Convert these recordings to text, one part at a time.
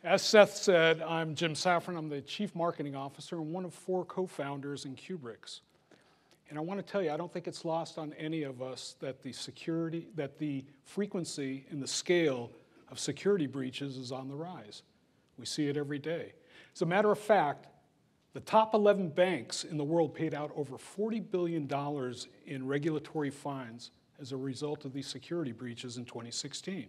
As Seth said, I'm Jim Safran. I'm the Chief Marketing Officer and one of 4 co-founders in QBRICS. And I want to tell you, I don't think it's lost on any of us that the frequency and the scale of security breaches is on the rise. We see it every day. As a matter of fact, the top 11 banks in the world paid out over $40 billion in regulatory fines as a result of these security breaches in 2016.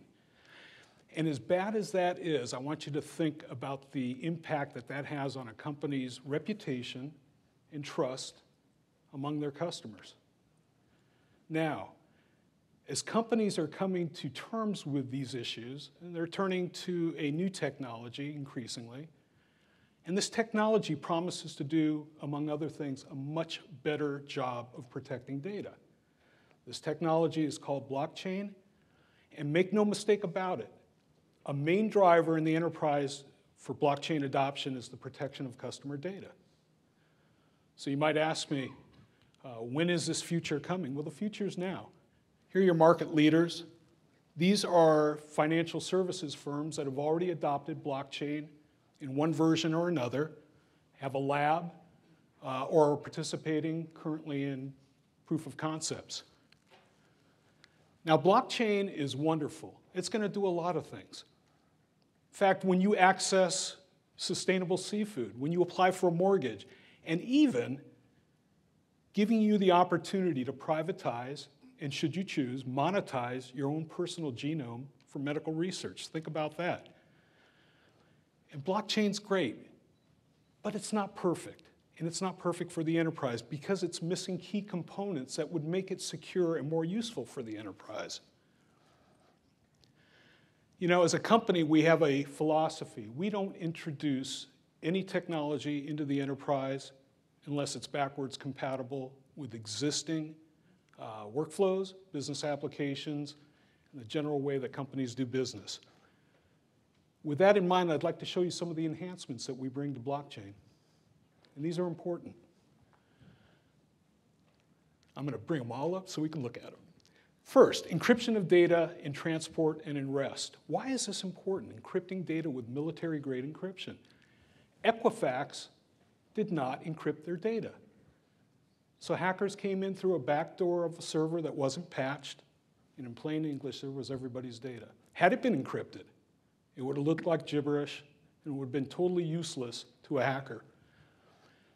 And as bad as that is, I want you to think about the impact that that has on a company's reputation and trust among their customers. Now, as companies are coming to terms with these issues, and they're turning to a new technology increasingly, and this technology promises to do, among other things, a much better job of protecting data. This technology is called blockchain, and make no mistake about it, a main driver in the enterprise for blockchain adoption is the protection of customer data. So you might ask me, when is this future coming? Well, the future is now. Here are your market leaders. These are financial services firms that have already adopted blockchain in one version or another, have a lab, or are participating currently in proof of concepts. Now, blockchain is wonderful. It's going to do a lot of things. In fact, when you access sustainable seafood, when you apply for a mortgage, and even giving you the opportunity to privatize, and should you choose, monetize your own personal genome for medical research. Think about that. And blockchain's great, but it's not perfect. And it's not perfect for the enterprise because it's missing key components that would make it secure and more useful for the enterprise. You know, as a company, we have a philosophy. We don't introduce any technology into the enterprise unless it's backwards compatible with existing workflows, business applications, and the general way that companies do business. With that in mind, I'd like to show you some of the enhancements that we bring to blockchain. And these are important. I'm going to bring them all up so we can look at them. First, encryption of data in transport and in rest. Why is this important, encrypting data with military-grade encryption? Equifax did not encrypt their data. So hackers came in through a back door of a server that wasn't patched, and in plain English, there was everybody's data. Had it been encrypted, it would have looked like gibberish, and it would have been totally useless to a hacker.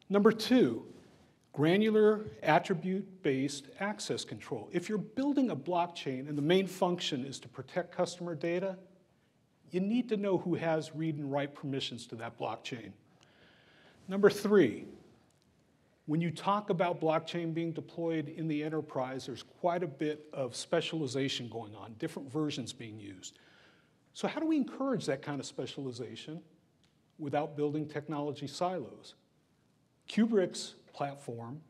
Number 2, granular attribute-based access control. If you're building a blockchain and the main function is to protect customer data, you need to know who has read and write permissions to that blockchain. Number 3, when you talk about blockchain being deployed in the enterprise, there's quite a bit of specialization going on, different versions being used. So how do we encourage that kind of specialization without building technology silos? QBRICS platform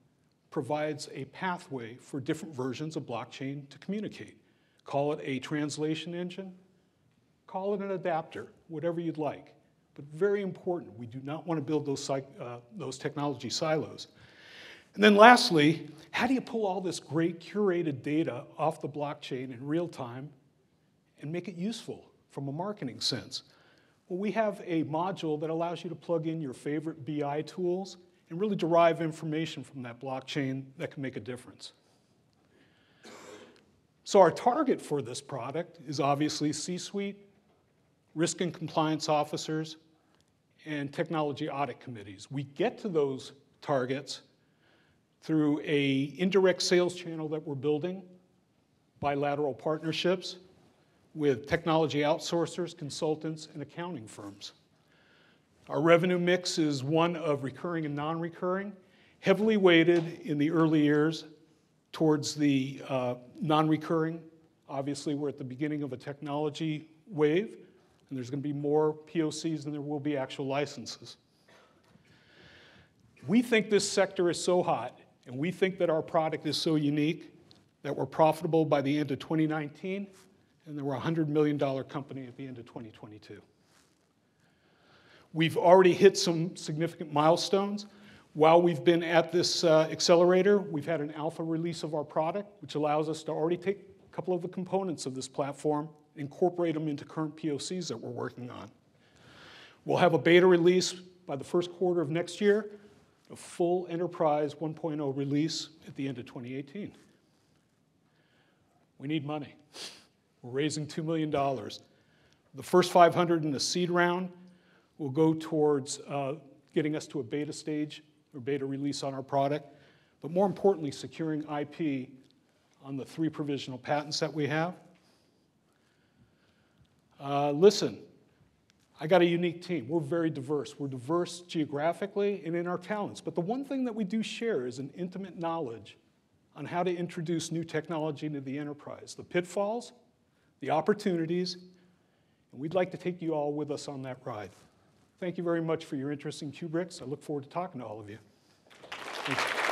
provides a pathway for different versions of blockchain to communicate. Call it a translation engine, call it an adapter, whatever you'd like. But very important, we do not want to build those technology silos. And then lastly, how do you pull all this great curated data off the blockchain in real time and make it useful from a marketing sense? Well, we have a module that allows you to plug in your favorite BI tools and really derive information from that blockchain that can make a difference. So our target for this product is obviously C-suite, risk and compliance officers, and technology audit committees. We get to those targets through an indirect sales channel that we're building, bilateral partnerships with technology outsourcers, consultants, and accounting firms. Our revenue mix is one of recurring and non-recurring, heavily weighted in the early years towards the non-recurring. Obviously, we're at the beginning of a technology wave, and there's going to be more POCs than there will be actual licenses. We think this sector is so hot, and we think that our product is so unique that we're profitable by the end of 2019, and then we're a $100 million company at the end of 2022. We've already hit some significant milestones. While we've been at this accelerator, we've had an alpha release of our product, which allows us to already take a couple of the components of this platform, incorporate them into current POCs that we're working on. We'll have a beta release by the first quarter of next year, a full enterprise 1.0 release at the end of 2018. We need money. We're raising $2 million. The first 500 in the seed round will go towards getting us to a beta stage or beta release on our product, but more importantly, securing IP on the 3 provisional patents that we have. Listen, I got a unique team. We're very diverse. We're diverse geographically and in our talents, but the one thing that we do share is an intimate knowledge on how to introduce new technology into the enterprise, the pitfalls, the opportunities, and we'd like to take you all with us on that ride. Thank you very much for your interest in QBRICS. I look forward to talking to all of you. Thanks.